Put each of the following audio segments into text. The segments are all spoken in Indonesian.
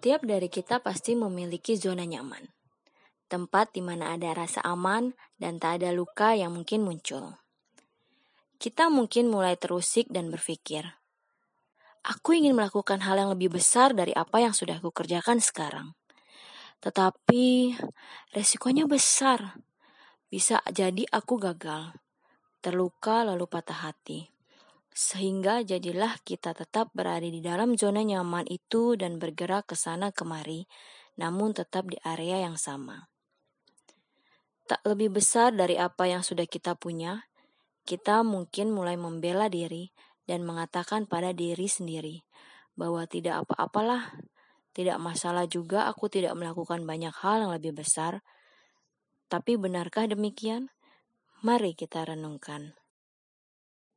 Setiap dari kita pasti memiliki zona nyaman, tempat di mana ada rasa aman dan tak ada luka yang mungkin muncul. Kita mungkin mulai terusik dan berpikir, aku ingin melakukan hal yang lebih besar dari apa yang sudah aku kerjakan sekarang. Tetapi resikonya besar. Bisa jadi aku gagal, terluka lalu patah hati. Sehingga jadilah kita tetap berada di dalam zona nyaman itu dan bergerak ke sana kemari, namun tetap di area yang sama. Tak lebih besar dari apa yang sudah kita punya, kita mungkin mulai membela diri dan mengatakan pada diri sendiri bahwa tidak apa-apalah, tidak masalah juga aku tidak melakukan banyak hal yang lebih besar. Tapi benarkah demikian? Mari kita renungkan.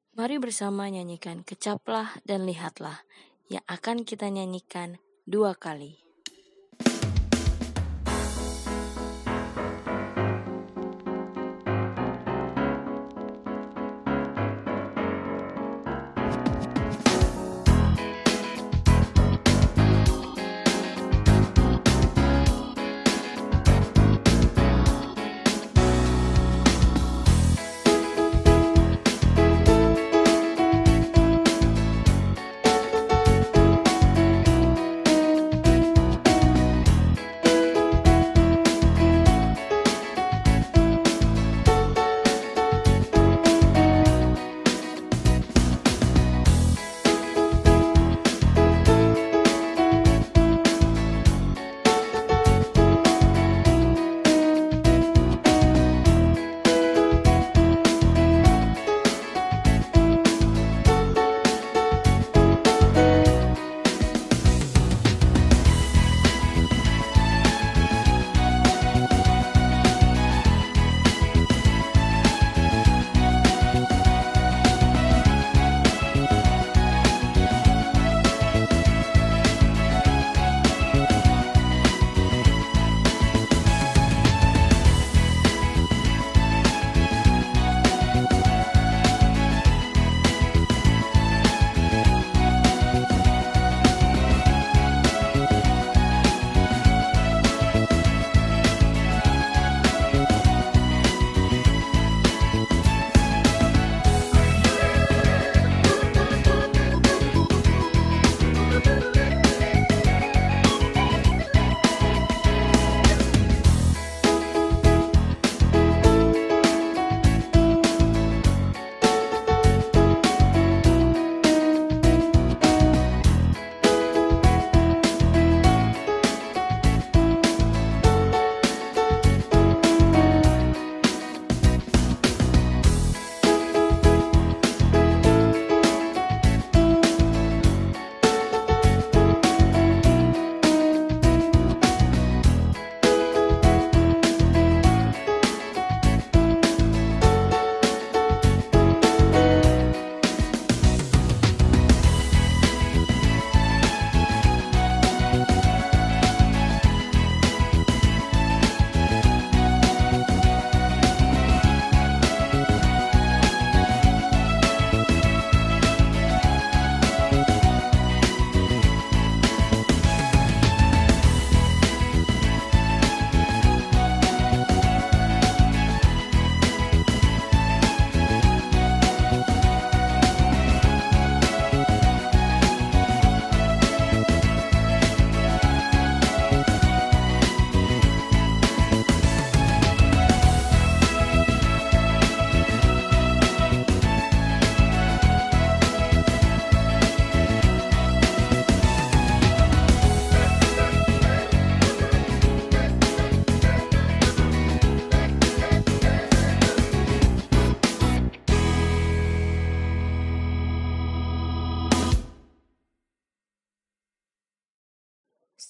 Mari bersama nyanyikan Kecaplah dan Lihatlah yang akan kita nyanyikan 2 kali.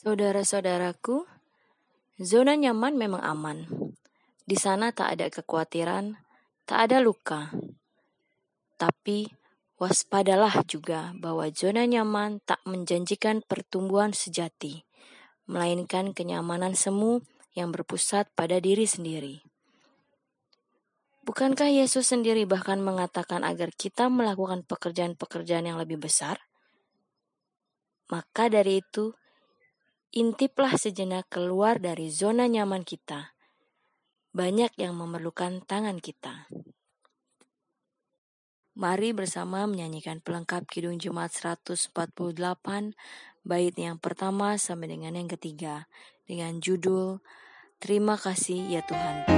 Saudara-saudaraku, zona nyaman memang aman. Di sana tak ada kekhawatiran, tak ada luka. Tapi waspadalah juga bahwa zona nyaman tak menjanjikan pertumbuhan sejati, melainkan kenyamanan semu yang berpusat pada diri sendiri. Bukankah Yesus sendiri bahkan mengatakan agar kita melakukan pekerjaan-pekerjaan yang lebih besar? Maka dari itu, Intiplah sejenak keluar dari zona nyaman kita. Banyak yang memerlukan tangan kita. Mari bersama menyanyikan pelengkap Kidung Jemaat 148, bait yang pertama sampai dengan yang ketiga, dengan judul Terima Kasih Ya Tuhan.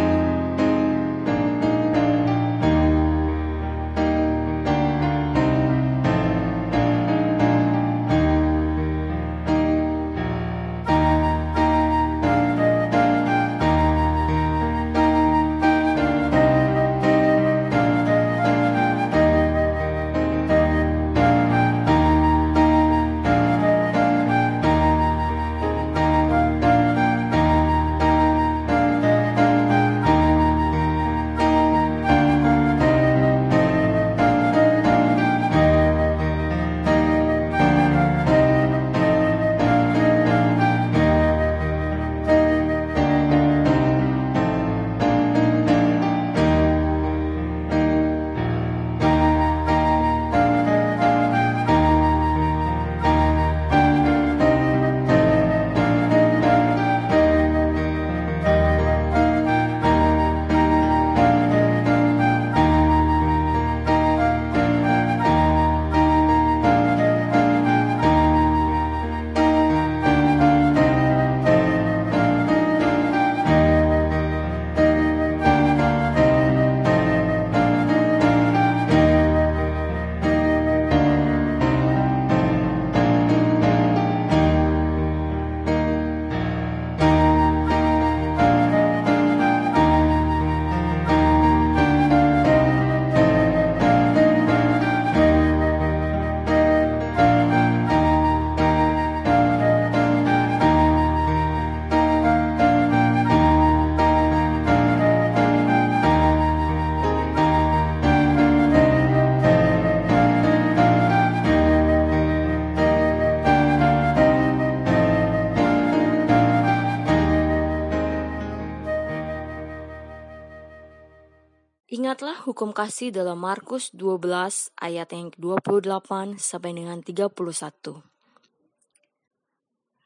Ingatlah hukum kasih dalam Markus 12 ayat yang 28 sampai dengan 31.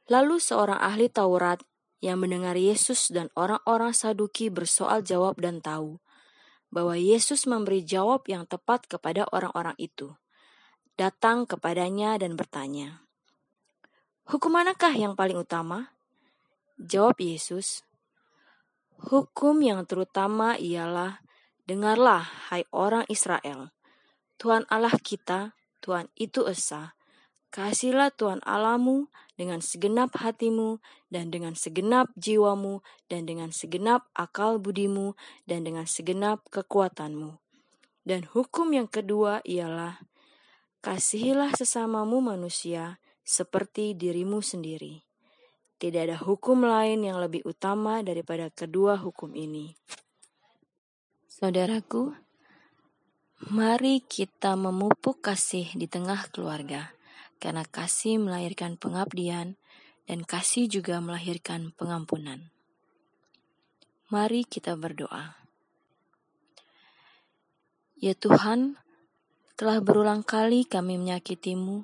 Lalu seorang ahli Taurat yang mendengar Yesus dan orang-orang Saduki bersoal jawab dan tahu bahwa Yesus memberi jawab yang tepat kepada orang-orang itu, datang kepadanya dan bertanya, "Hukum manakah yang paling utama?" Jawab Yesus, "Hukum yang terutama ialah, dengarlah, hai orang Israel, Tuhan Allah kita, Tuhan itu esa. Kasihilah Tuhan Allahmu dengan segenap hatimu, dan dengan segenap jiwamu, dan dengan segenap akal budimu, dan dengan segenap kekuatanmu. Dan hukum yang kedua ialah, kasihilah sesamamu manusia seperti dirimu sendiri. Tidak ada hukum lain yang lebih utama daripada kedua hukum ini." Saudaraku, mari kita memupuk kasih di tengah keluarga, karena kasih melahirkan pengabdian dan kasih juga melahirkan pengampunan. Mari kita berdoa. Ya Tuhan, telah berulang kali kami menyakitimu,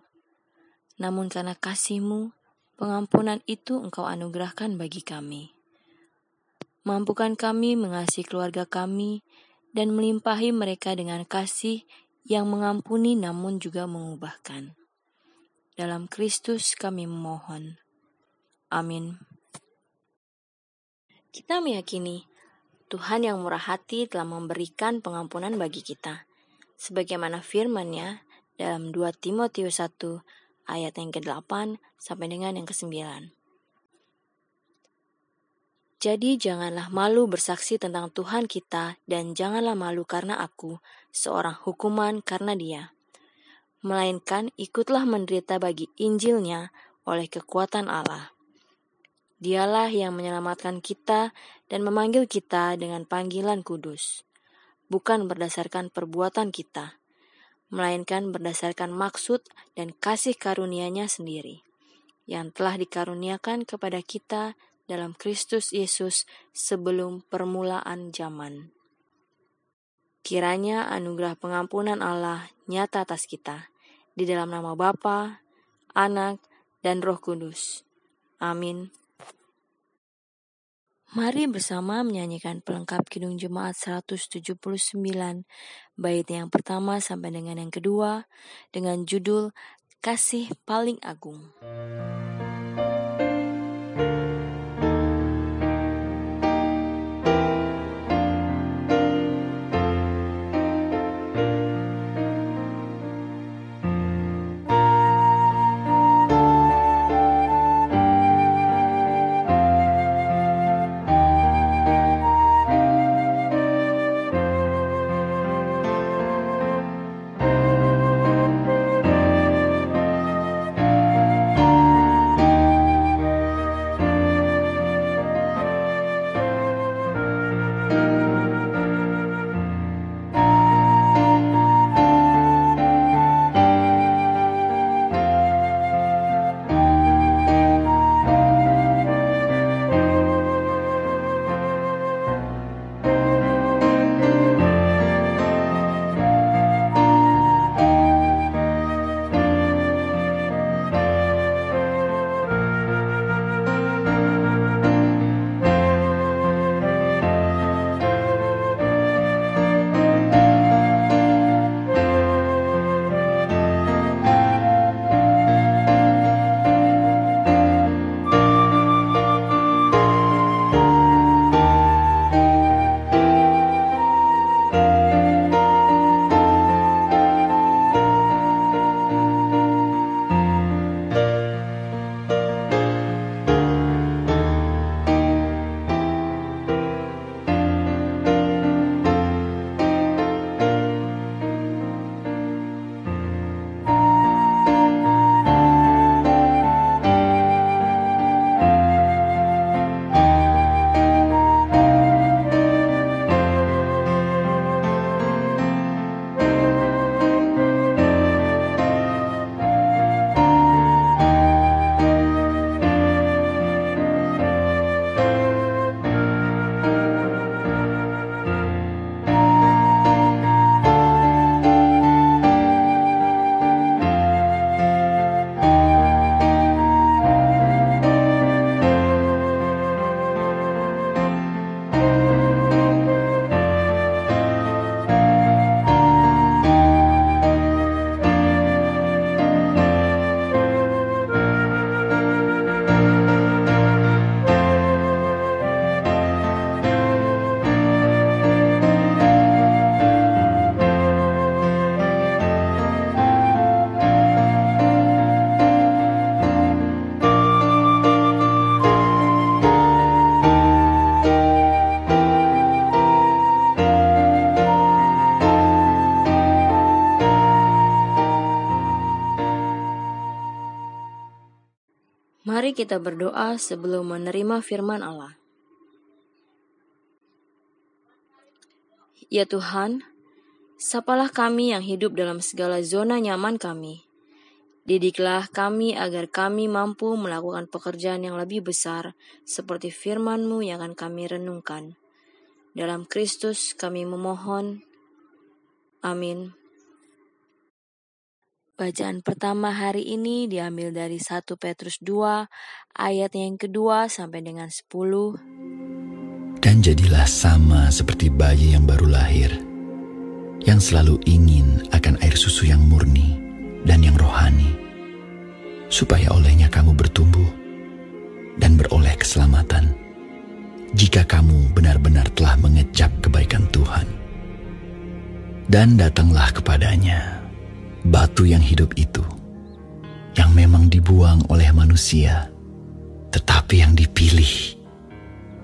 namun karena kasih-Mu, pengampunan itu Engkau anugerahkan bagi kami. Mampukan kami mengasihi keluarga kami dan melimpahi mereka dengan kasih yang mengampuni namun juga mengubahkan. Dalam Kristus kami memohon. Amin. Kita meyakini Tuhan yang murah hati telah memberikan pengampunan bagi kita, sebagaimana firman-Nya dalam 2 Timotius 1 ayat yang ke-8 sampai dengan yang ke-9. Jadi janganlah malu bersaksi tentang Tuhan kita, dan janganlah malu karena aku, seorang hukuman karena Dia. Melainkan ikutlah menderita bagi Injil-Nya oleh kekuatan Allah. Dialah yang menyelamatkan kita dan memanggil kita dengan panggilan kudus, bukan berdasarkan perbuatan kita, melainkan berdasarkan maksud dan kasih karunia-Nya sendiri, yang telah dikaruniakan kepada kita dalam Kristus Yesus sebelum permulaan zaman. Kiranya anugerah pengampunan Allah nyata atas kita, di dalam nama Bapa, Anak, dan Roh Kudus. Amin. Mari bersama menyanyikan pelengkap Kidung Jemaat 179, bait yang pertama sampai dengan yang kedua, dengan judul Kasih Paling Agung. Mari kita berdoa sebelum menerima firman Allah. Ya Tuhan, sapalah kami yang hidup dalam segala zona nyaman kami. Didiklah kami agar kami mampu melakukan pekerjaan yang lebih besar seperti firman-Mu yang akan kami renungkan. Dalam Kristus kami memohon. Amin. Bacaan pertama hari ini diambil dari 1 Petrus 2 ayat yang kedua sampai dengan 10. Dan jadilah sama seperti bayi yang baru lahir, yang selalu ingin akan air susu yang murni dan yang rohani, supaya olehnya kamu bertumbuh dan beroleh keselamatan, jika kamu benar-benar telah mengecap kebaikan Tuhan. Dan datanglah kepadanya batu yang hidup itu, yang memang dibuang oleh manusia, tetapi yang dipilih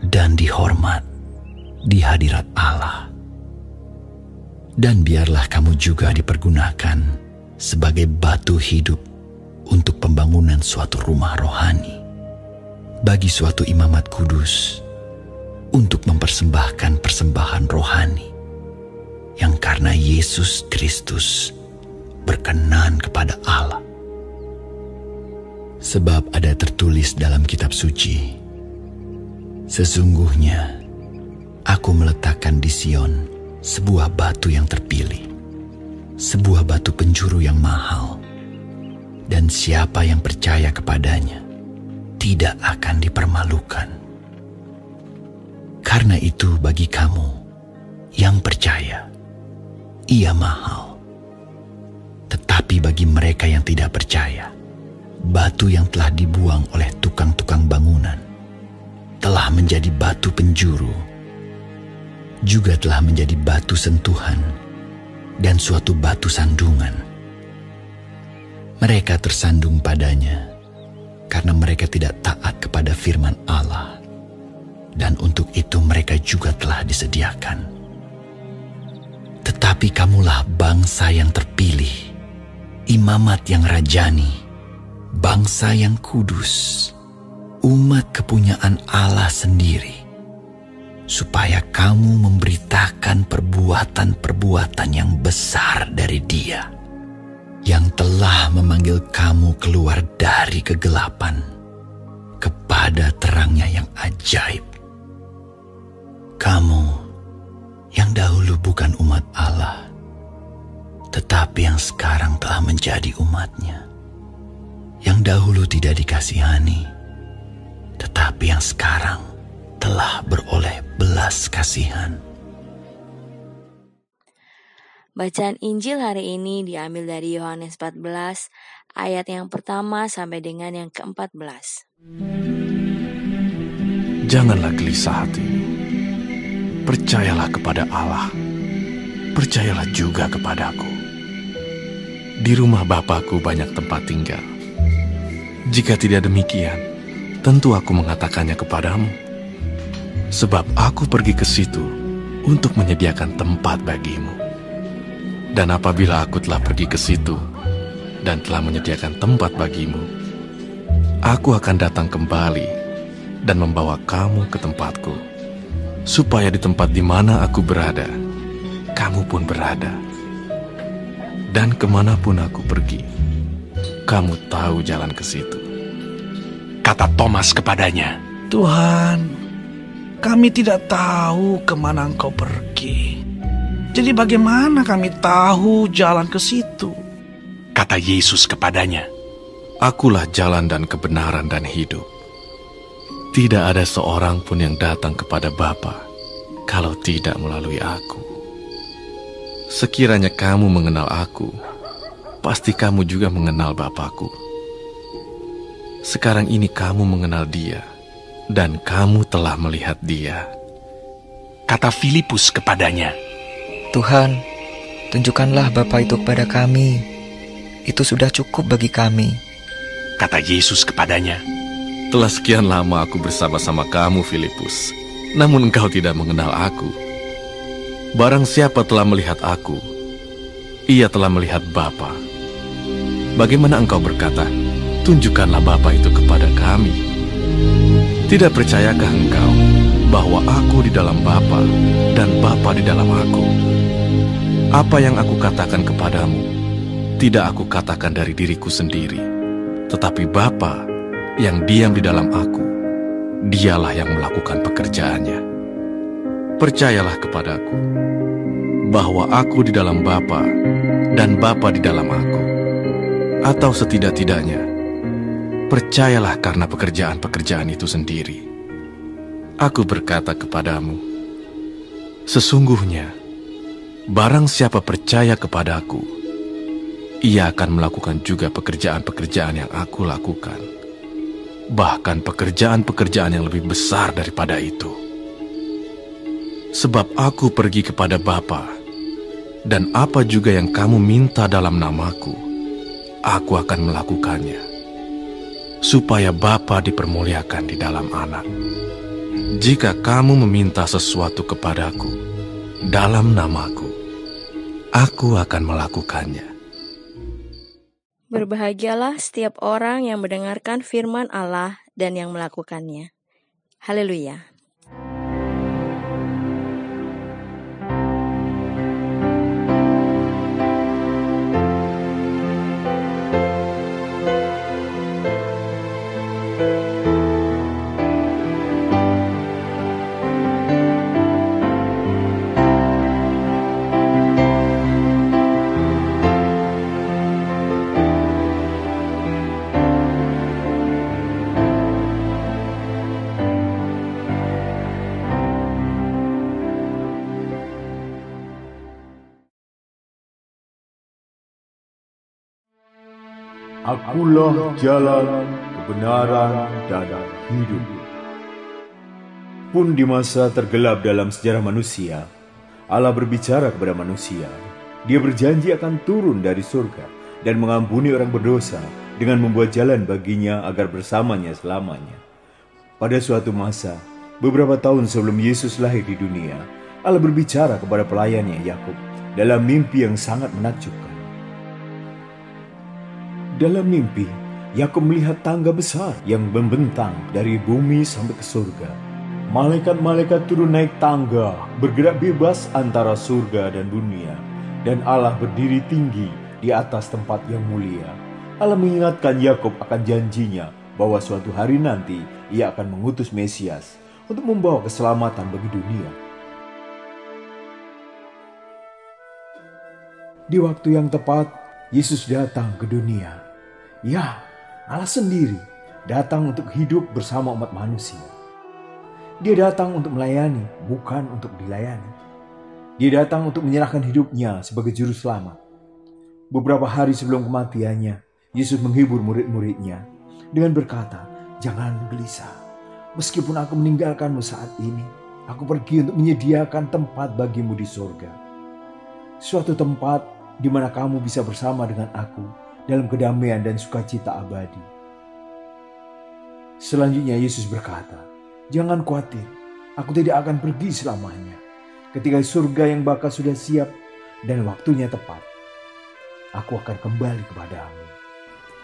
dan dihormat di hadirat Allah. Dan biarlah kamu juga dipergunakan sebagai batu hidup untuk pembangunan suatu rumah rohani, bagi suatu imamat kudus, untuk mempersembahkan persembahan rohani, yang karena Yesus Kristus berkenan kepada Allah. Sebab ada tertulis dalam kitab suci, sesungguhnya aku meletakkan di Sion sebuah batu yang terpilih, sebuah batu penjuru yang mahal, dan siapa yang percaya kepadanya tidak akan dipermalukan. Karena itu bagi kamu yang percaya, ia mahal. Tetapi bagi mereka yang tidak percaya, batu yang telah dibuang oleh tukang-tukang bangunan telah menjadi batu penjuru, juga telah menjadi batu sentuhan dan suatu batu sandungan. Mereka tersandung padanya karena mereka tidak taat kepada firman Allah, dan untuk itu mereka juga telah disediakan. Tetapi kamulah bangsa yang terpilih, imamat yang rajani, bangsa yang kudus, umat kepunyaan Allah sendiri, supaya kamu memberitakan perbuatan-perbuatan yang besar dari Dia, yang telah memanggil kamu keluar dari kegelapan kepada terangnya yang ajaib. Kamu yang dahulu bukan umat Allah, tetapi yang sekarang telah menjadi umat-Nya, yang dahulu tidak dikasihani, tetapi yang sekarang telah beroleh belas kasihan. Bacaan Injil hari ini diambil dari Yohanes 14, ayat yang pertama sampai dengan yang ke-14. Janganlah gelisah hatimu. Percayalah kepada Allah. Percayalah juga kepadaku. Di rumah Bapakku banyak tempat tinggal. Jika tidak demikian, tentu aku mengatakannya kepadamu. Sebab aku pergi ke situ untuk menyediakan tempat bagimu. Dan apabila aku telah pergi ke situ dan telah menyediakan tempat bagimu, aku akan datang kembali dan membawa kamu ke tempatku, supaya di tempat di mana aku berada, kamu pun berada. Dan kemanapun aku pergi, kamu tahu jalan ke situ. Kata Thomas kepadanya, Tuhan, kami tidak tahu kemana Engkau pergi. Jadi bagaimana kami tahu jalan ke situ? Kata Yesus kepadanya, Akulah jalan dan kebenaran dan hidup. Tidak ada seorang pun yang datang kepada Bapa kalau tidak melalui aku. Sekiranya kamu mengenal aku, pasti kamu juga mengenal Bapakku. Sekarang ini kamu mengenal Dia, dan kamu telah melihat Dia. Kata Filipus kepadanya, Tuhan, tunjukkanlah Bapa itu kepada kami. Itu sudah cukup bagi kami. Kata Yesus kepadanya, Telah sekian lama aku bersama-sama kamu, Filipus, namun engkau tidak mengenal aku. Barang siapa telah melihat aku, ia telah melihat Bapa. Bagaimana engkau berkata, tunjukkanlah Bapa itu kepada kami? Tidak percayakah engkau bahwa aku di dalam Bapa dan Bapa di dalam aku? Apa yang aku katakan kepadamu, tidak aku katakan dari diriku sendiri, tetapi Bapa yang diam di dalam aku, Dialah yang melakukan pekerjaannya. Percayalah kepadaku, bahwa aku di dalam Bapa dan Bapa di dalam aku. Atau setidak-tidaknya, percayalah karena pekerjaan-pekerjaan itu sendiri. Aku berkata kepadamu, sesungguhnya, barang siapa percaya kepadaku, ia akan melakukan juga pekerjaan-pekerjaan yang aku lakukan. Bahkan pekerjaan-pekerjaan yang lebih besar daripada itu. Sebab aku pergi kepada Bapa, dan apa juga yang kamu minta dalam namaku, aku akan melakukannya, supaya Bapa dipermuliakan di dalam Anak. Jika kamu meminta sesuatu kepadaku dalam namaku, aku akan melakukannya. Berbahagialah setiap orang yang mendengarkan firman Allah dan yang melakukannya. Haleluya. Akulah jalan, kebenaran, dan hidup. Pun di masa tergelap dalam sejarah manusia, Allah berbicara kepada manusia. Dia berjanji akan turun dari surga dan mengampuni orang berdosa dengan membuat jalan baginya agar bersamanya selamanya. Pada suatu masa, beberapa tahun sebelum Yesus lahir di dunia, Allah berbicara kepada pelayannya Yakub dalam mimpi yang sangat menakjubkan. Dalam mimpi, Yakub melihat tangga besar yang membentang dari bumi sampai ke surga. Malaikat-malaikat turun naik tangga, bergerak bebas antara surga dan dunia. Dan Allah berdiri tinggi di atas tempat yang mulia. Allah mengingatkan Yakub akan janjinya bahwa suatu hari nanti ia akan mengutus Mesias untuk membawa keselamatan bagi dunia. Di waktu yang tepat, Yesus datang ke dunia. Ya, Allah sendiri datang untuk hidup bersama umat manusia. Dia datang untuk melayani, bukan untuk dilayani. Dia datang untuk menyerahkan hidupnya sebagai juru selamat. Beberapa hari sebelum kematiannya, Yesus menghibur murid-muridnya dengan berkata, "Jangan gelisah. Meskipun aku meninggalkanmu saat ini, aku pergi untuk menyediakan tempat bagimu di surga. Suatu tempat di mana kamu bisa bersama dengan aku dalam kedamaian dan sukacita abadi." Selanjutnya Yesus berkata, "Jangan khawatir, aku tidak akan pergi selamanya. Ketika surga yang bakal sudah siap dan waktunya tepat, aku akan kembali kepadamu.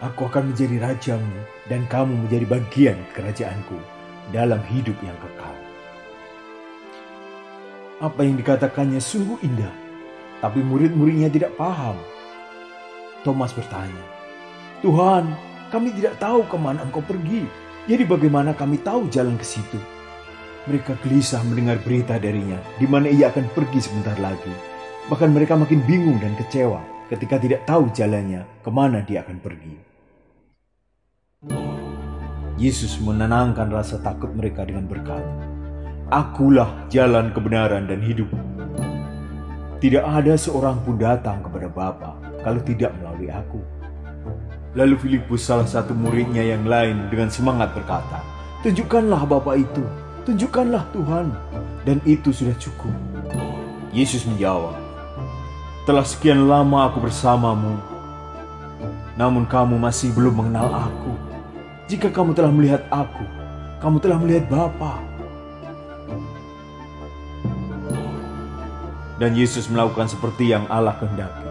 Aku akan menjadi rajamu dan kamu menjadi bagian kerajaanku dalam hidup yang kekal." Apa yang dikatakannya sungguh indah, tapi murid-muridnya tidak paham. Thomas bertanya, "Tuhan, kami tidak tahu kemana Engkau pergi. Jadi bagaimana kami tahu jalan ke situ?" Mereka gelisah mendengar berita darinya, di mana ia akan pergi sebentar lagi. Bahkan mereka makin bingung dan kecewa ketika tidak tahu jalannya kemana dia akan pergi. Yesus menenangkan rasa takut mereka dengan berkata, "Akulah jalan, kebenaran, dan hidup. Tidak ada seorang pun datang kepada Bapa kalau tidak melalui aku." Lalu Filipus, salah satu muridnya yang lain, dengan semangat berkata, "Tunjukkanlah Bapa itu, tunjukkanlah Tuhan, dan itu sudah cukup." Yesus menjawab, "Telah sekian lama aku bersamamu, namun kamu masih belum mengenal aku. Jika kamu telah melihat aku, kamu telah melihat Bapa." Dan Yesus melakukan seperti yang Allah kehendaki.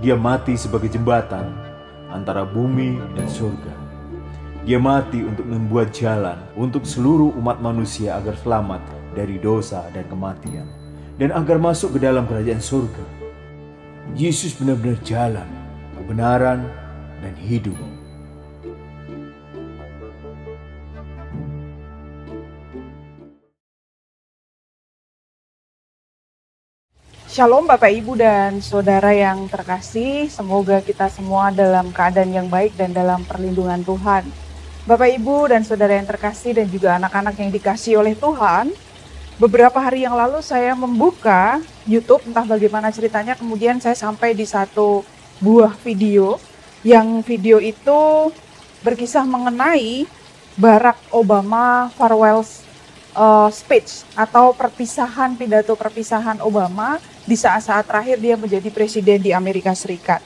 Dia mati sebagai jembatan antara bumi dan surga. Dia mati untuk membuat jalan untuk seluruh umat manusia agar selamat dari dosa dan kematian, dan agar masuk ke dalam kerajaan surga. Yesus benar-benar jalan, kebenaran, dan hidup. Shalom Bapak Ibu dan Saudara yang terkasih, semoga kita semua dalam keadaan yang baik dan dalam perlindungan Tuhan. Bapak Ibu dan Saudara yang terkasih dan juga anak-anak yang dikasihi oleh Tuhan, beberapa hari yang lalu saya membuka YouTube, entah bagaimana ceritanya, kemudian saya sampai di satu buah video, yang video itu berkisah mengenai Barack Obama farewell speech atau pidato perpisahan Obama di saat-saat terakhir dia menjadi presiden di Amerika Serikat.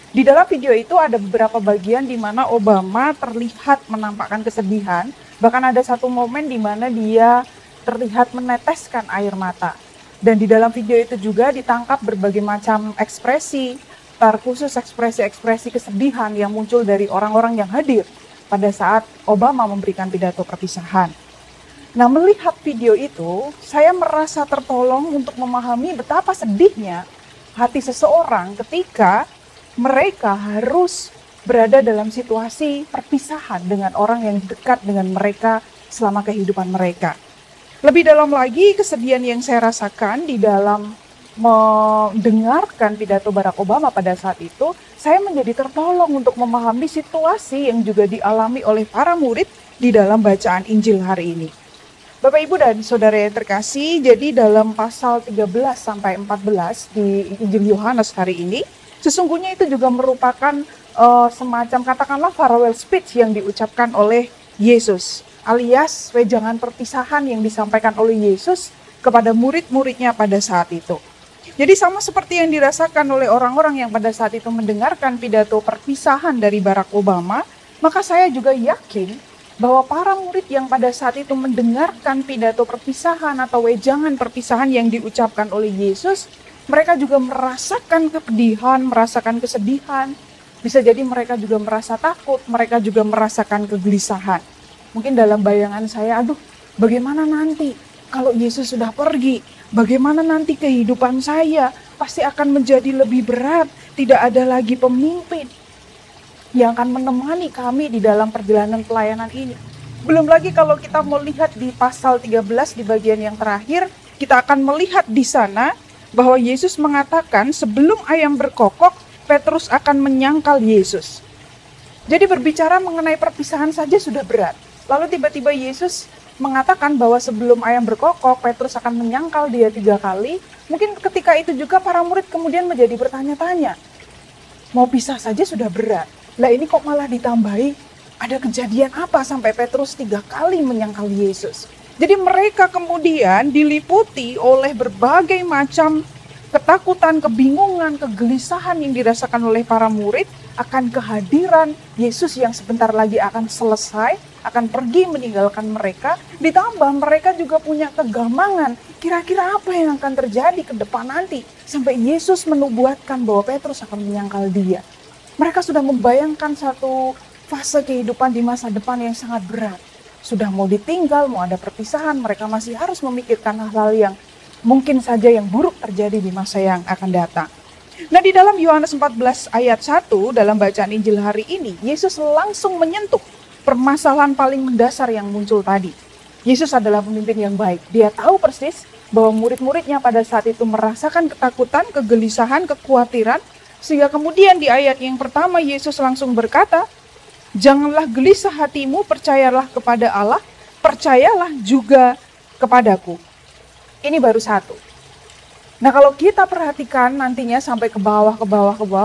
Di dalam video itu ada beberapa bagian di mana Obama terlihat menampakkan kesedihan, bahkan ada satu momen di mana dia terlihat meneteskan air mata. Dan di dalam video itu juga ditangkap berbagai macam ekspresi, terkhusus ekspresi-ekspresi kesedihan yang muncul dari orang-orang yang hadir pada saat Obama memberikan pidato perpisahan. Nah, melihat video itu, saya merasa tertolong untuk memahami betapa sedihnya hati seseorang ketika mereka harus berada dalam situasi perpisahan dengan orang yang dekat dengan mereka selama kehidupan mereka. Lebih dalam lagi, kesedihan yang saya rasakan di dalam mendengarkan pidato Barack Obama pada saat itu, saya menjadi tertolong untuk memahami situasi yang juga dialami oleh para murid di dalam bacaan Injil hari ini. Bapak Ibu dan Saudara yang terkasih, jadi dalam pasal 13-14 di Injil Yohanes hari ini, sesungguhnya itu juga merupakan semacam katakanlah farewell speech yang diucapkan oleh Yesus, alias wejangan perpisahan yang disampaikan oleh Yesus kepada murid-muridnya pada saat itu. Jadi sama seperti yang dirasakan oleh orang-orang yang pada saat itu mendengarkan pidato perpisahan dari Barack Obama, maka saya juga yakin bahwa para murid yang pada saat itu mendengarkan pidato perpisahan atau wejangan perpisahan yang diucapkan oleh Yesus, mereka juga merasakan kepedihan, merasakan kesedihan. Bisa jadi mereka juga merasa takut, mereka juga merasakan kegelisahan. Mungkin dalam bayangan saya, bagaimana nanti kalau Yesus sudah pergi? Bagaimana nanti kehidupan saya? Pasti akan menjadi lebih berat, tidak ada lagi pemimpin yang akan menemani kami di dalam perjalanan pelayanan ini. Belum lagi kalau kita melihat di pasal 13 di bagian yang terakhir, kita akan melihat di sana bahwa Yesus mengatakan sebelum ayam berkokok, Petrus akan menyangkal Yesus. Jadi berbicara mengenai perpisahan saja sudah berat. Lalu tiba-tiba Yesus mengatakan bahwa sebelum ayam berkokok, Petrus akan menyangkal dia 3 kali. Mungkin ketika itu juga para murid kemudian menjadi bertanya-tanya. Mau pisah saja sudah berat. Lah ini kok malah ditambahi, ada kejadian apa sampai Petrus 3 kali menyangkal Yesus. Jadi mereka kemudian diliputi oleh berbagai macam ketakutan, kebingungan, kegelisahan yang dirasakan oleh para murid akan kehadiran Yesus yang sebentar lagi akan selesai, akan pergi meninggalkan mereka. Ditambah mereka juga punya kegamangan, kira-kira apa yang akan terjadi ke depan nanti sampai Yesus menubuatkan bahwa Petrus akan menyangkal dia. Mereka sudah membayangkan satu fase kehidupan di masa depan yang sangat berat. Sudah mau ditinggal, mau ada perpisahan, mereka masih harus memikirkan hal-hal yang mungkin saja yang buruk terjadi di masa yang akan datang. Nah, di dalam Yohanes 14 ayat 1 dalam bacaan Injil hari ini, Yesus langsung menyentuh permasalahan paling mendasar yang muncul tadi. Yesus adalah pemimpin yang baik. Dia tahu persis bahwa murid-muridnya pada saat itu merasakan ketakutan, kegelisahan, kekhawatiran, sehingga kemudian di ayat yang pertama Yesus langsung berkata, "Janganlah gelisah hatimu, percayalah kepada Allah, percayalah juga kepadaku." Ini baru satu. Nah, kalau kita perhatikan nantinya sampai ke bawah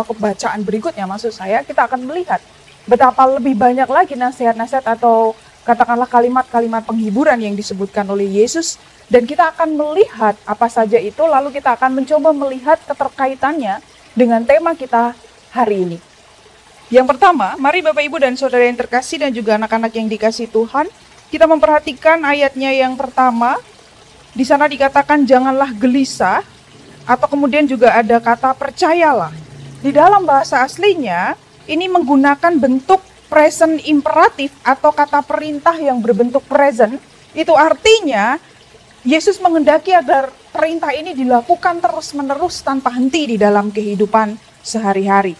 ke bacaan berikutnya, maksud saya kita akan melihat betapa lebih banyak lagi nasihat-nasihat atau katakanlah kalimat-kalimat penghiburan yang disebutkan oleh Yesus, dan kita akan melihat apa saja itu, lalu kita akan mencoba melihat keterkaitannya dengan tema kita hari ini. Yang pertama, mari Bapak Ibu dan Saudara yang terkasih dan juga anak-anak yang dikasihi Tuhan, kita memperhatikan ayatnya yang pertama. Di sana dikatakan janganlah gelisah, atau kemudian juga ada kata percayalah. Di dalam bahasa aslinya, ini menggunakan bentuk present imperatif atau kata perintah yang berbentuk present. Itu artinya, Yesus menghendaki agar perintah ini dilakukan terus-menerus tanpa henti di dalam kehidupan sehari-hari.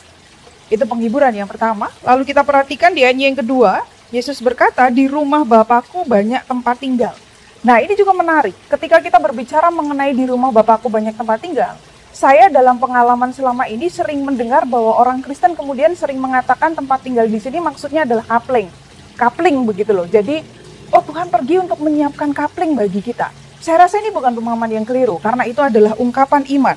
Itu penghiburan yang pertama. Lalu kita perhatikan di ayat yang kedua, Yesus berkata, "Di rumah Bapakku banyak tempat tinggal." Nah, ini juga menarik. Ketika kita berbicara mengenai di rumah Bapakku banyak tempat tinggal, saya dalam pengalaman selama ini sering mendengar bahwa orang Kristen kemudian sering mengatakan tempat tinggal di sini maksudnya adalah kapling. Kapling begitu loh. Jadi, Tuhan pergi untuk menyiapkan kapling bagi kita. Saya rasa ini bukan pemahaman yang keliru, karena itu adalah ungkapan iman.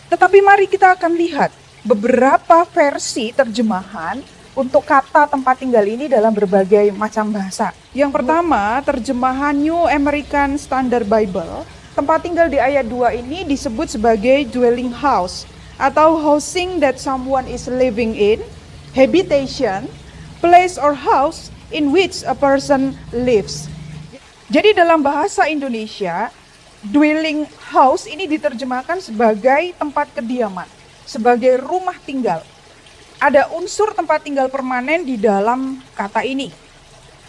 Tetapi mari kita akan lihat beberapa versi terjemahan untuk kata tempat tinggal ini dalam berbagai macam bahasa. Yang pertama, terjemahan New American Standard Bible. Tempat tinggal di ayat 2 ini disebut sebagai dwelling house atau housing that someone is living in, habitation, place or house in which a person lives. Jadi dalam bahasa Indonesia, dwelling house ini diterjemahkan sebagai tempat kediaman, sebagai rumah tinggal. Ada unsur tempat tinggal permanen di dalam kata ini.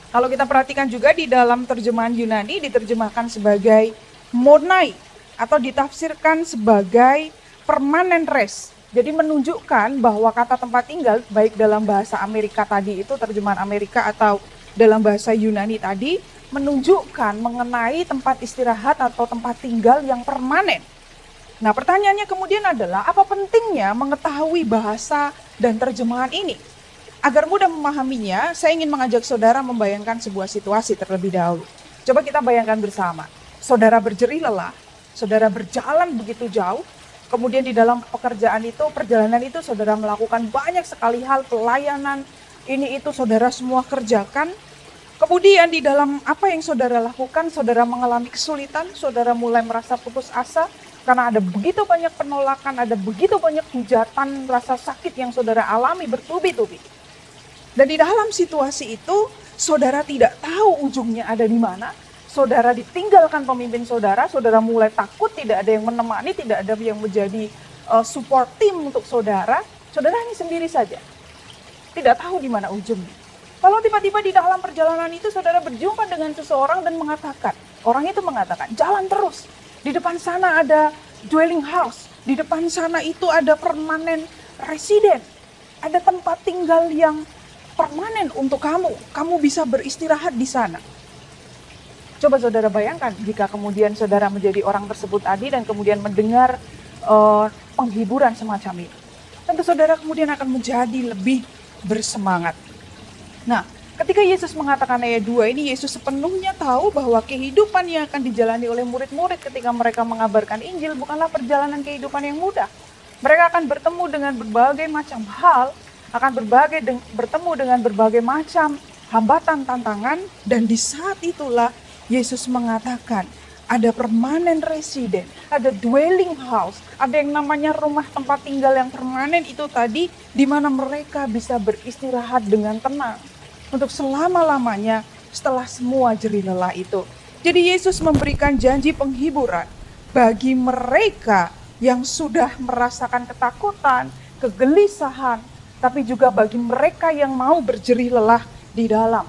Kalau kita perhatikan juga di dalam terjemahan Yunani diterjemahkan sebagai monai atau ditafsirkan sebagai permanent rest. Jadi menunjukkan bahwa kata tempat tinggal baik dalam bahasa Amerika tadi itu terjemahan Amerika atau dalam bahasa Yunani tadi menunjukkan mengenai tempat istirahat atau tempat tinggal yang permanen. Nah, pertanyaannya kemudian adalah apa pentingnya mengetahui bahasa dan terjemahan ini? Agar mudah memahaminya, saya ingin mengajak saudara membayangkan sebuah situasi terlebih dahulu. Coba kita bayangkan bersama. Saudara berjerih lelah, saudara berjalan begitu jauh, Kemudian di dalam pekerjaan itu, perjalanan itu saudara melakukan banyak sekali hal, pelayanan, ini itu saudara semua kerjakan. Kemudian di dalam apa yang saudara lakukan, saudara mengalami kesulitan, saudara mulai merasa putus asa, karena ada begitu banyak penolakan, ada begitu banyak hujatan, rasa sakit yang saudara alami bertubi-tubi. Dan di dalam situasi itu, saudara tidak tahu ujungnya ada di mana. Saudara ditinggalkan pemimpin saudara, saudara mulai takut, tidak ada yang menemani, tidak ada yang menjadi support team untuk saudara. Saudara hanya sendiri saja, tidak tahu di mana ujungnya. Lalu tiba-tiba di dalam perjalanan itu saudara berjumpa dengan seseorang dan mengatakan, orang itu mengatakan, jalan terus. Di depan sana ada dwelling house, di depan sana itu ada permanent resident, ada tempat tinggal yang permanen untuk kamu. Kamu bisa beristirahat di sana. Coba saudara bayangkan jika kemudian saudara menjadi orang tersebut tadi dan kemudian mendengar penghiburan semacam itu. Tentu saudara kemudian akan menjadi lebih bersemangat. Nah, ketika Yesus mengatakan ayat 2 ini, Yesus sepenuhnya tahu bahwa kehidupan yang akan dijalani oleh murid-murid ketika mereka mengabarkan Injil bukanlah perjalanan kehidupan yang mudah. Mereka akan bertemu dengan berbagai macam hal, akan bertemu dengan berbagai macam hambatan, tantangan, dan di saat itulah Yesus mengatakan ada permanent resident, ada dwelling house, ada yang namanya rumah tempat tinggal yang permanen itu tadi, di mana mereka bisa beristirahat dengan tenang untuk selama-lamanya setelah semua jerih lelah itu. Jadi Yesus memberikan janji penghiburan bagi mereka yang sudah merasakan ketakutan, kegelisahan, tapi juga bagi mereka yang mau berjerih lelah di dalam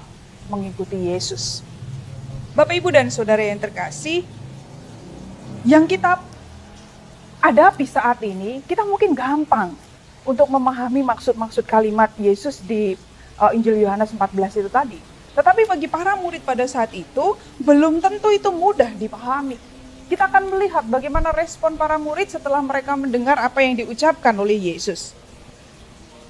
mengikuti Yesus. Bapak, Ibu, dan Saudara yang terkasih, yang kita hadapi saat ini, kita mungkin gampang untuk memahami maksud-maksud kalimat Yesus di Injil Yohanes 14 itu tadi. Tetapi bagi para murid pada saat itu, belum tentu itu mudah dipahami. Kita akan melihat bagaimana respon para murid setelah mereka mendengar apa yang diucapkan oleh Yesus.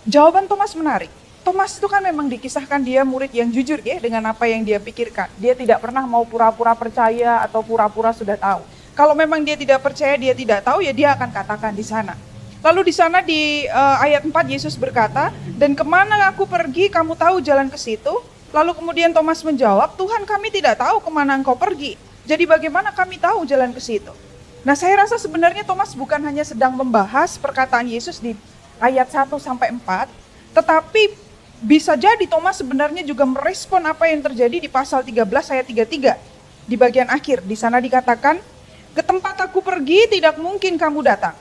Jawaban Thomas menarik. Thomas itu kan memang dikisahkan dia murid yang jujur ya dengan apa yang dia pikirkan. Dia tidak pernah mau pura-pura percaya atau pura-pura sudah tahu. Kalau memang dia tidak percaya, dia tidak tahu, ya dia akan katakan di sana. Lalu di sana di ayat 4 Yesus berkata, dan kemana aku pergi kamu tahu jalan ke situ? Lalu kemudian Thomas menjawab, Tuhan kami tidak tahu kemana engkau pergi. Jadi bagaimana kami tahu jalan ke situ? Nah, saya rasa sebenarnya Thomas bukan hanya sedang membahas perkataan Yesus di ayat 1 sampai 4, tetapi bisa jadi Thomas sebenarnya juga merespon apa yang terjadi di pasal 13 ayat 33. Di bagian akhir, di sana dikatakan, ke tempat aku pergi tidak mungkin kamu datang.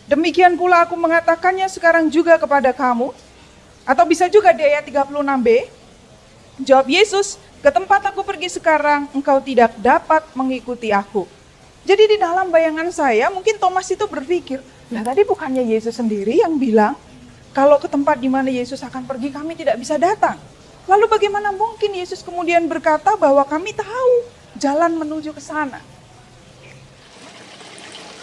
Demikian pula aku mengatakannya sekarang juga kepada kamu. Atau bisa juga di ayat 36b, jawab Yesus, ke tempat aku pergi sekarang engkau tidak dapat mengikuti aku. Jadi di dalam bayangan saya mungkin Thomas itu berpikir, lah tadi bukannya Yesus sendiri yang bilang, kalau ke tempat di mana Yesus akan pergi kami tidak bisa datang. Lalu bagaimana mungkin Yesus kemudian berkata bahwa kami tahu jalan menuju ke sana.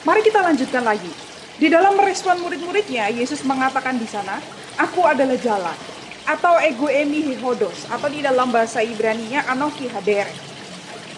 Mari kita lanjutkan lagi. Di dalam merespon murid-muridnya, Yesus mengatakan di sana, aku adalah jalan. Atau ego emi hihodos. Atau di dalam bahasa Ibrani-nya, anoki hadere.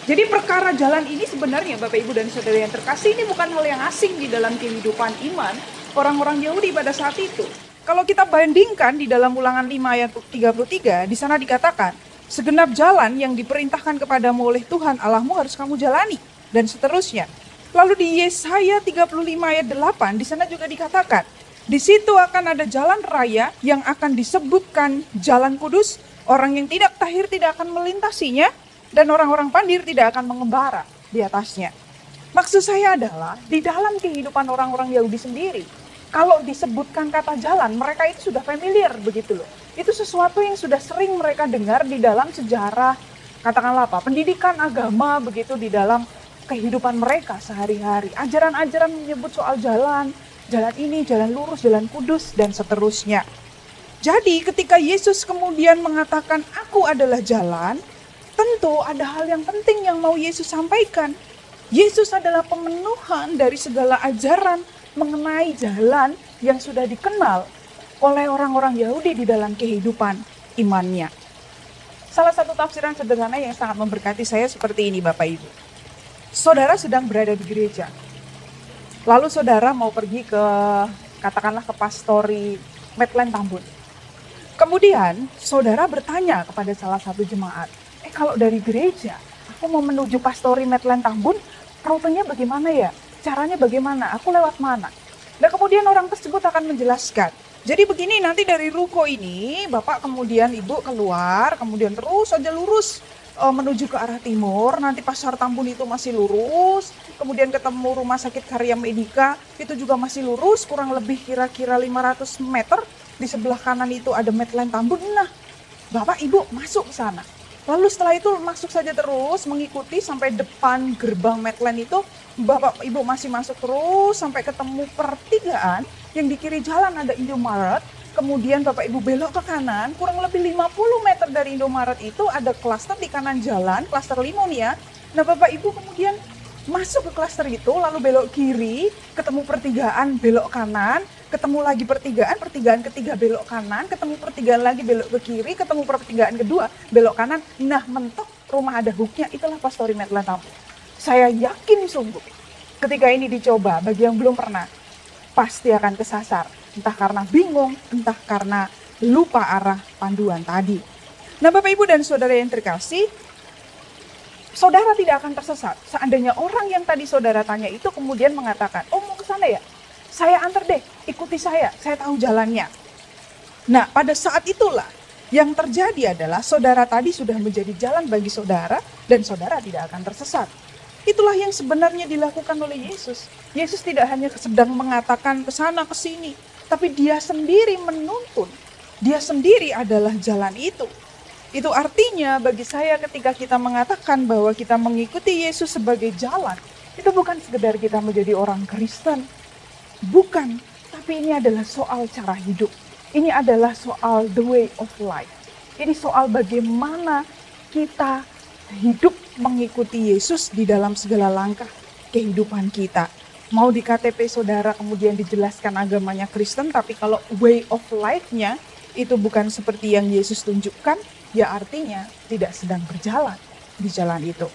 Jadi perkara jalan ini sebenarnya Bapak, Ibu, dan Saudara yang terkasih, ini bukan hal yang asing di dalam kehidupan iman orang-orang Yahudi pada saat itu. Kalau kita bandingkan di dalam Ulangan 5 ayat 33, di sana dikatakan, segenap jalan yang diperintahkan kepadamu oleh Tuhan Allahmu harus kamu jalani, dan seterusnya. Lalu di Yesaya 35 ayat 8, di sana juga dikatakan, di situ akan ada jalan raya yang akan disebutkan jalan kudus, orang yang tidak tahir tidak akan melintasinya, dan orang-orang pandir tidak akan mengembara di atasnya. Maksud saya adalah, di dalam kehidupan orang-orang Yahudi sendiri, kalau disebutkan kata jalan, mereka itu sudah familiar begitu loh. Itu sesuatu yang sudah sering mereka dengar di dalam sejarah, katakanlah apa, pendidikan agama begitu di dalam kehidupan mereka sehari-hari. Ajaran-ajaran menyebut soal jalan, jalan ini, jalan lurus, jalan kudus, dan seterusnya. Jadi ketika Yesus kemudian mengatakan, aku adalah jalan, tentu ada hal yang penting yang mau Yesus sampaikan. Yesus adalah pemenuhan dari segala ajaran mengenai jalan yang sudah dikenal oleh orang-orang Yahudi di dalam kehidupan imannya. Salah satu tafsiran sederhana yang sangat memberkati saya seperti ini Bapak Ibu. Saudara sedang berada di gereja. Lalu saudara mau pergi ke, katakanlah ke Pastori Medland Tambun. Kemudian saudara bertanya kepada salah satu jemaat, kalau dari gereja, aku mau menuju Pastori Medland Tambun, rutenya bagaimana ya? Caranya bagaimana? Aku lewat mana? Dan kemudian orang tersebut akan menjelaskan. Jadi begini, nanti dari ruko ini, Bapak kemudian Ibu keluar, kemudian terus saja lurus menuju ke arah timur, nanti Pasar Tambun itu masih lurus, kemudian ketemu Rumah Sakit Karya Medika, itu juga masih lurus, kurang lebih kira-kira 500 meter, di sebelah kanan itu ada Medland Tambun. Nah, Bapak Ibu masuk ke sana. Lalu setelah itu masuk saja terus, mengikuti sampai depan gerbang Medland itu, Bapak Ibu masih masuk terus sampai ketemu pertigaan, yang di kiri jalan ada Indomaret, kemudian Bapak Ibu belok ke kanan, kurang lebih 50 meter dari Indomaret itu ada klaster di kanan jalan, klaster Limun ya. Nah Bapak Ibu kemudian masuk ke klaster itu, lalu belok kiri, ketemu pertigaan, belok kanan, ketemu lagi pertigaan ketiga belok kanan, ketemu pertigaan lagi belok ke kiri, ketemu pertigaan kedua belok kanan. Nah mentok rumah ada hooknya, itulah Pastori Medland Tambun. Saya yakin sungguh ketika ini dicoba, bagi yang belum pernah, pasti akan kesasar. Entah karena bingung, entah karena lupa arah panduan tadi. Nah Bapak Ibu dan Saudara yang terkasih, saudara tidak akan tersesat. Seandainya orang yang tadi saudara tanya itu kemudian mengatakan, oh mau ke sana ya? Saya antar deh, ikuti saya tahu jalannya. Nah pada saat itulah yang terjadi adalah saudara tadi sudah menjadi jalan bagi saudara dan saudara tidak akan tersesat. Itulah yang sebenarnya dilakukan oleh Yesus. Yesus tidak hanya sedang mengatakan ke sana ke sini, tapi dia sendiri menuntun. Dia sendiri adalah jalan itu. Itu artinya bagi saya ketika kita mengatakan bahwa kita mengikuti Yesus sebagai jalan, itu bukan sekedar kita menjadi orang Kristen. Bukan, tapi ini adalah soal cara hidup. Ini adalah soal the way of life. Ini soal bagaimana kita hidup mengikuti Yesus di dalam segala langkah kehidupan kita. Mau di KTP saudara kemudian dijelaskan agamanya Kristen, tapi kalau way of life-nya itu bukan seperti yang Yesus tunjukkan, ya artinya tidak sedang berjalan di jalan itu.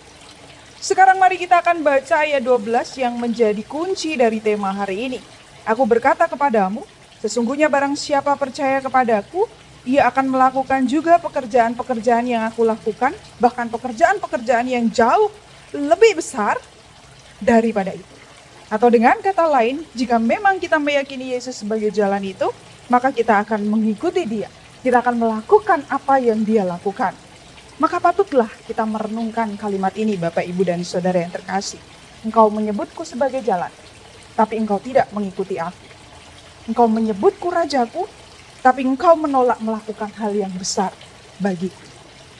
Sekarang mari kita akan baca ayat 12 yang menjadi kunci dari tema hari ini. Aku berkata kepadamu, sesungguhnya barang siapa percaya kepadaku, ia akan melakukan juga pekerjaan-pekerjaan yang aku lakukan, bahkan pekerjaan-pekerjaan yang jauh lebih besar daripada itu. Atau dengan kata lain, jika memang kita meyakini Yesus sebagai jalan itu, maka kita akan mengikuti dia. Kita akan melakukan apa yang dia lakukan. Maka patutlah kita merenungkan kalimat ini, Bapak, Ibu, dan Saudara yang terkasih. Engkau menyebutku sebagai jalan, tapi engkau tidak mengikuti aku. Engkau menyebutku rajaku, tapi engkau menolak melakukan hal yang besar bagiku.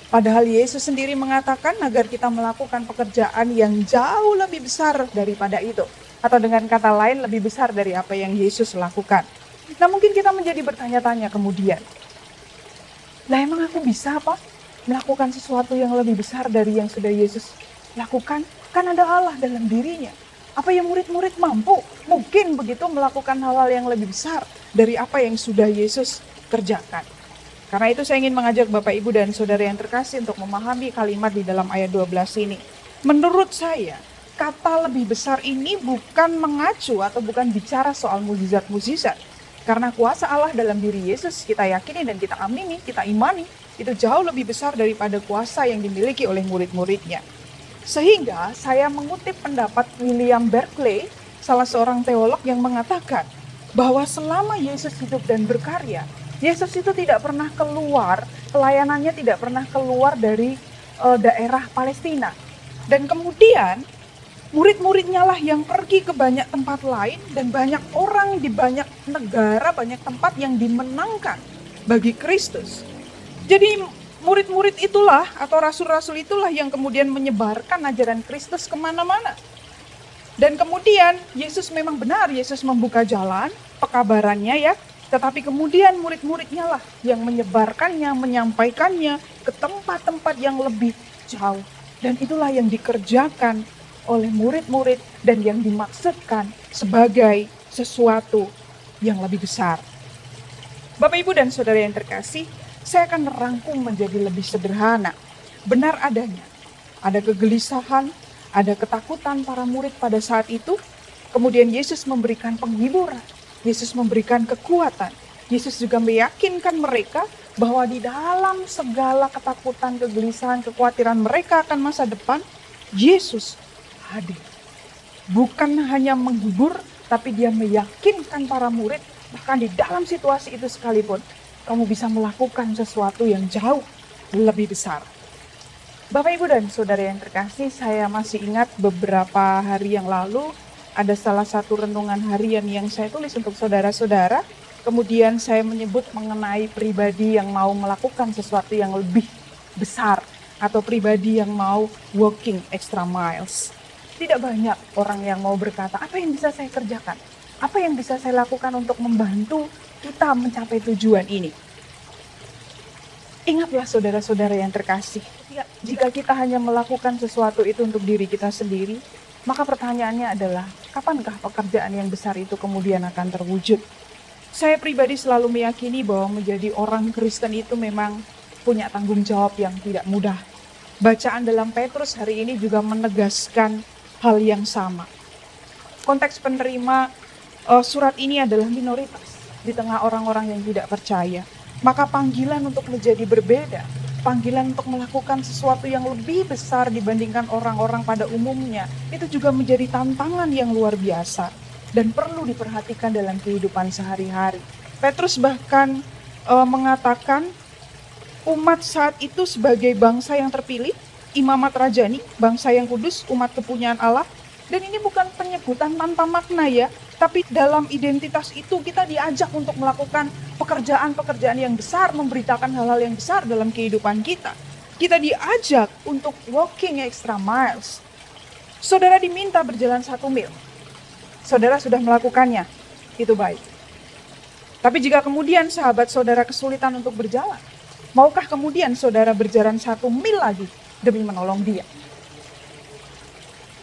Padahal Yesus sendiri mengatakan agar kita melakukan pekerjaan yang jauh lebih besar daripada itu. Atau dengan kata lain lebih besar dari apa yang Yesus lakukan. Nah mungkin kita menjadi bertanya-tanya kemudian. Lah emang aku bisa apa? Melakukan sesuatu yang lebih besar dari yang sudah Yesus lakukan? Kan ada Allah dalam dirinya. Apa yang murid-murid mampu? Mungkin begitu melakukan hal-hal yang lebih besar dari apa yang sudah Yesus kerjakan. Karena itu saya ingin mengajak Bapak, Ibu, dan Saudara yang terkasih untuk memahami kalimat di dalam ayat 12 ini. Menurut saya, kata lebih besar ini bukan mengacu atau bukan bicara soal mukjizat-mukjizat. Karena kuasa Allah dalam diri Yesus kita yakini dan kita amini, kita imani, itu jauh lebih besar daripada kuasa yang dimiliki oleh murid-muridnya. Sehingga saya mengutip pendapat William Barclay, salah seorang teolog yang mengatakan bahwa selama Yesus hidup dan berkarya, Yesus itu tidak pernah keluar, pelayanannya tidak pernah keluar dari daerah Palestina. Dan kemudian murid-muridnya lah yang pergi ke banyak tempat lain dan banyak orang di banyak negara, banyak tempat yang dimenangkan bagi Kristus. Jadi murid-murid itulah atau rasul-rasul itulah yang kemudian menyebarkan ajaran Kristus kemana-mana. Dan kemudian Yesus memang benar, Yesus membuka jalan, pekabarannya ya. Tetapi kemudian murid-muridnya lah yang menyebarkannya, menyampaikannya ke tempat-tempat yang lebih jauh. Dan itulah yang dikerjakan oleh murid-murid dan yang dimaksudkan sebagai sesuatu yang lebih besar. Bapak, Ibu, dan Saudara yang terkasih, saya akan merangkum menjadi lebih sederhana. Benar adanya, ada kegelisahan, ada ketakutan para murid pada saat itu, Kemudian Yesus memberikan penghiburan, Yesus memberikan kekuatan, Yesus juga meyakinkan mereka bahwa di dalam segala ketakutan, kegelisahan, kekhawatiran mereka akan masa depan, Yesus hadir. Bukan hanya menghibur, tapi dia meyakinkan para murid, bahkan di dalam situasi itu sekalipun, kamu bisa melakukan sesuatu yang jauh lebih besar. Bapak, Ibu, dan Saudara yang terkasih, saya masih ingat beberapa hari yang lalu, ada salah satu renungan harian yang saya tulis untuk saudara-saudara. Kemudian saya menyebut mengenai pribadi yang mau melakukan sesuatu yang lebih besar, atau pribadi yang mau walking extra miles. Tidak banyak orang yang mau berkata, apa yang bisa saya kerjakan? Apa yang bisa saya lakukan untuk membantu kita mencapai tujuan ini? Ingatlah saudara-saudara yang terkasih, jika kita hanya melakukan sesuatu itu untuk diri kita sendiri, maka pertanyaannya adalah, kapankah pekerjaan yang besar itu kemudian akan terwujud? Saya pribadi selalu meyakini bahwa menjadi orang Kristen itu memang punya tanggung jawab yang tidak mudah. Bacaan dalam Petrus hari ini juga menegaskan hal yang sama. Konteks penerima surat ini adalah minoritas di tengah orang-orang yang tidak percaya. Maka panggilan untuk menjadi berbeda, panggilan untuk melakukan sesuatu yang lebih besar dibandingkan orang-orang pada umumnya, itu juga menjadi tantangan yang luar biasa dan perlu diperhatikan dalam kehidupan sehari-hari. Petrus bahkan mengatakan umat saat itu sebagai bangsa yang terpilih, imamat rajani, bangsa yang kudus, umat kepunyaan Allah. Dan ini bukan penyebutan tanpa makna ya, tapi dalam identitas itu kita diajak untuk melakukan pekerjaan-pekerjaan yang besar, memberitakan hal-hal yang besar dalam kehidupan kita. Kita diajak untuk walking extra miles. Saudara diminta berjalan 1 mil. Saudara sudah melakukannya, itu baik. Tapi jika kemudian sahabat saudara kesulitan untuk berjalan, maukah kemudian saudara berjalan 1 mil lagi demi menolong dia?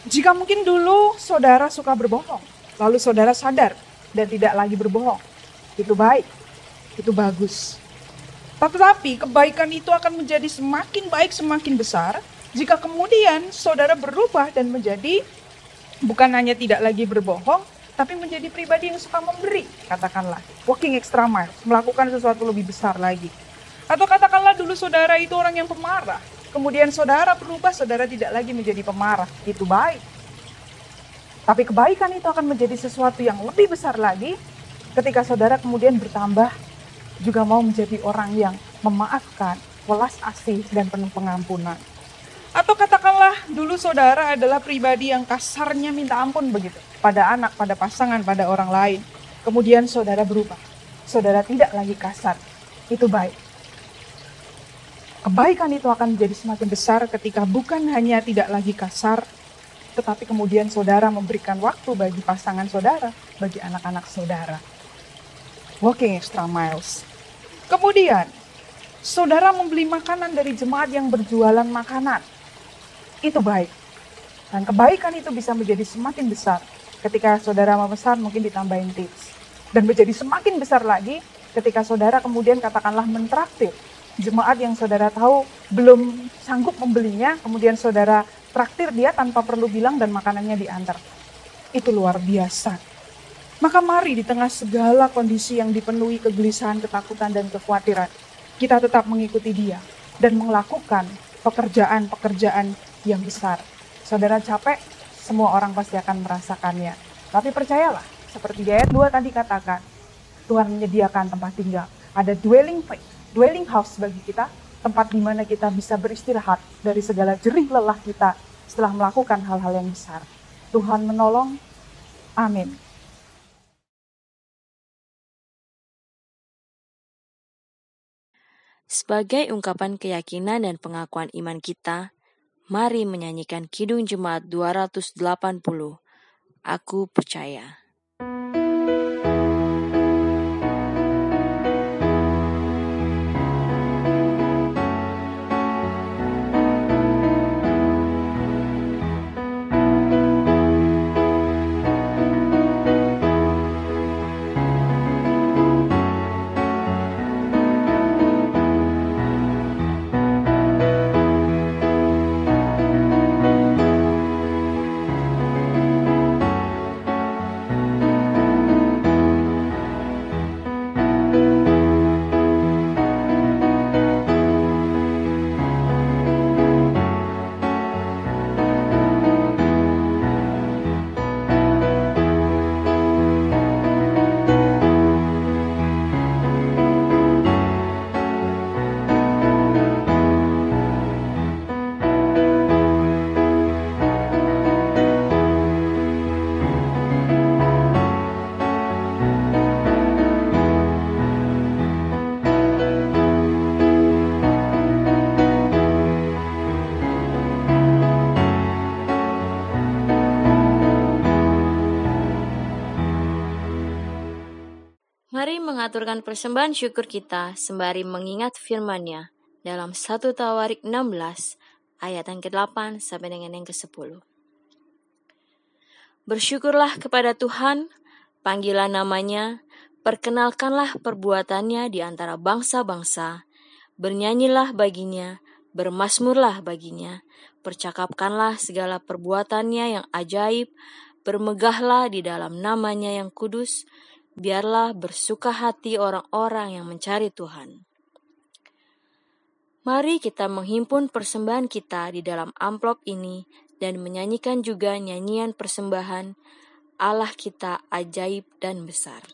Jika mungkin dulu saudara suka berbohong, lalu saudara sadar dan tidak lagi berbohong, itu baik, itu bagus. Tetapi kebaikan itu akan menjadi semakin baik, semakin besar, jika kemudian saudara berubah dan menjadi bukan hanya tidak lagi berbohong, tapi menjadi pribadi yang suka memberi, katakanlah, walking extra miles, melakukan sesuatu lebih besar lagi. Atau katakanlah dulu saudara itu orang yang pemarah, kemudian saudara berubah, saudara tidak lagi menjadi pemarah, itu baik. Tapi kebaikan itu akan menjadi sesuatu yang lebih besar lagi ketika saudara kemudian bertambah juga mau menjadi orang yang memaafkan, welas asih, dan penuh pengampunan. Atau katakanlah dulu saudara adalah pribadi yang kasarnya minta ampun begitu, pada anak, pada pasangan, pada orang lain. Kemudian saudara berubah, saudara tidak lagi kasar, itu baik. Kebaikan itu akan menjadi semakin besar ketika bukan hanya tidak lagi kasar, tetapi kemudian saudara memberikan waktu bagi pasangan saudara, bagi anak-anak saudara. Walking extra miles. Kemudian, saudara membeli makanan dari jemaat yang berjualan makanan. Itu baik. Dan kebaikan itu bisa menjadi semakin besar ketika saudara memesan, mungkin ditambahin tips. Dan menjadi semakin besar lagi ketika saudara kemudian katakanlah mentraktir jemaat yang saudara tahu belum sanggup membelinya, kemudian saudara traktir dia tanpa perlu bilang dan makanannya diantar. Itu luar biasa. Maka mari di tengah segala kondisi yang dipenuhi kegelisahan, ketakutan, dan kekhawatiran, kita tetap mengikuti dia dan melakukan pekerjaan-pekerjaan yang besar. Saudara capek, semua orang pasti akan merasakannya. Tapi percayalah, seperti di ayat 2 tadi katakan, Tuhan menyediakan tempat tinggal. Ada dwelling house bagi kita, tempat di mana kita bisa beristirahat dari segala jerih lelah kita setelah melakukan hal-hal yang besar. Tuhan menolong. Amin. Sebagai ungkapan keyakinan dan pengakuan iman kita, mari menyanyikan Kidung Jemaat 280. Aku percaya. Mari mengaturkan persembahan syukur kita sembari mengingat firman-Nya dalam 1 Tawarik 16 ayat yang ke-8 sampai dengan yang ke-10. Bersyukurlah kepada Tuhan, panggilah namanya, perkenalkanlah perbuatannya di antara bangsa-bangsa, bernyanyilah baginya, bermazmurlah baginya, percakapkanlah segala perbuatannya yang ajaib, bermegahlah di dalam namanya yang kudus, biarlah bersuka hati orang-orang yang mencari Tuhan. Mari kita menghimpun persembahan kita di dalam amplop ini dan menyanyikan juga nyanyian persembahan Allah kita ajaib dan besar.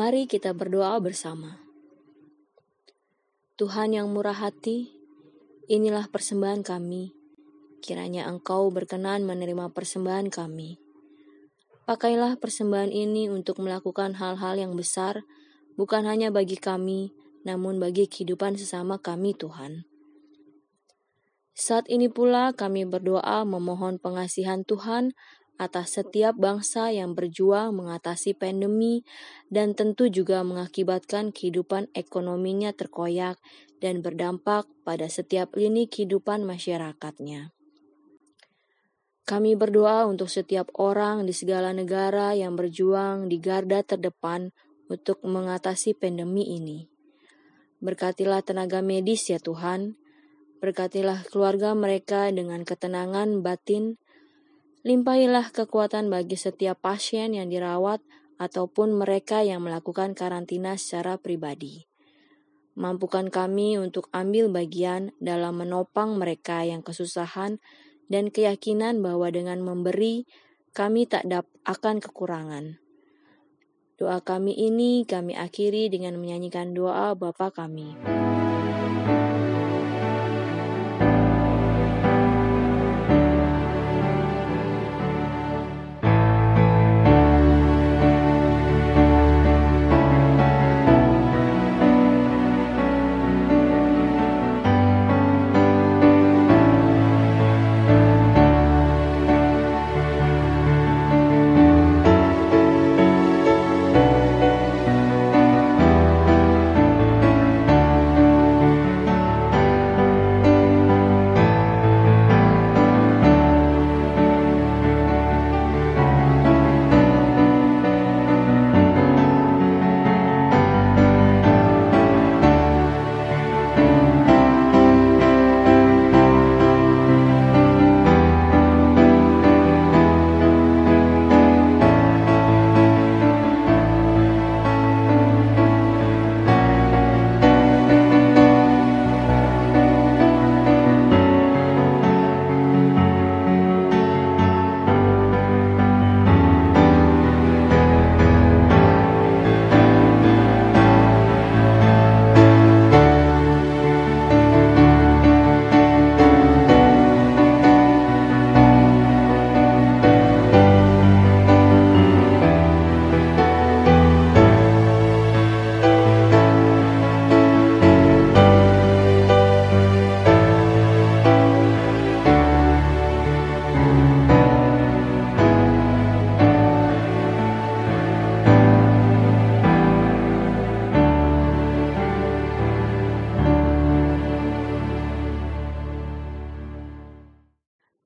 Mari kita berdoa bersama. Tuhan yang murah hati, inilah persembahan kami. Kiranya Engkau berkenan menerima persembahan kami. Pakailah persembahan ini untuk melakukan hal-hal yang besar, bukan hanya bagi kami, namun bagi kehidupan sesama kami, Tuhan. Saat ini pula kami berdoa memohon pengasihan Tuhan atas setiap bangsa yang berjuang mengatasi pandemi dan tentu juga mengakibatkan kehidupan ekonominya terkoyak dan berdampak pada setiap lini kehidupan masyarakatnya. Kami berdoa untuk setiap orang di segala negara yang berjuang di garda terdepan untuk mengatasi pandemi ini. Berkatilah tenaga medis ya Tuhan, berkatilah keluarga mereka dengan ketenangan batin. Limpahilah kekuatan bagi setiap pasien yang dirawat ataupun mereka yang melakukan karantina secara pribadi. Mampukan kami untuk ambil bagian dalam menopang mereka yang kesusahan dan keyakinan bahwa dengan memberi, kami tak akan kekurangan. Doa kami ini kami akhiri dengan menyanyikan doa Bapa kami.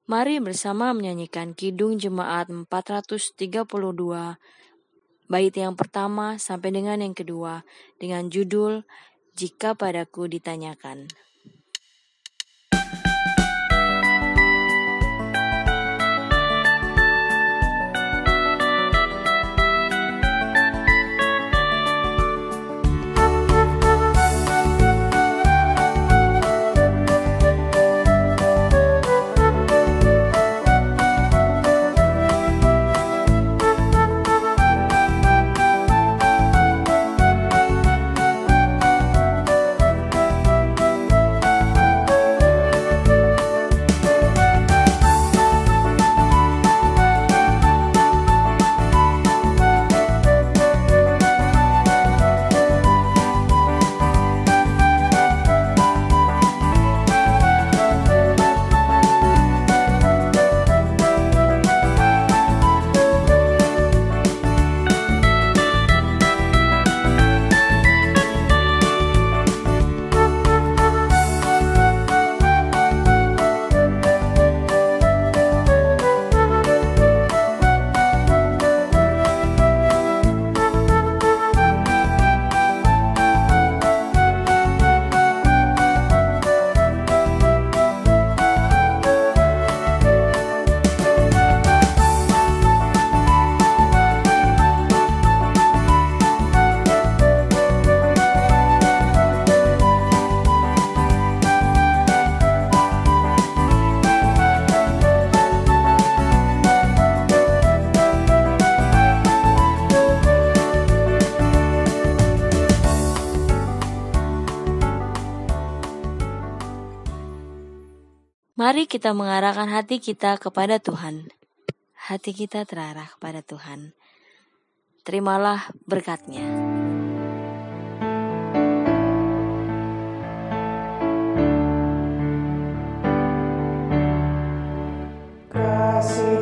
Mari bersama menyanyikan Kidung Jemaat 432, bait yang pertama sampai dengan yang kedua, dengan judul Jika Padaku Ditanyakan. Mari kita mengarahkan hati kita kepada Tuhan. Hati kita terarah kepada Tuhan. Terimalah berkat-Nya. Kasih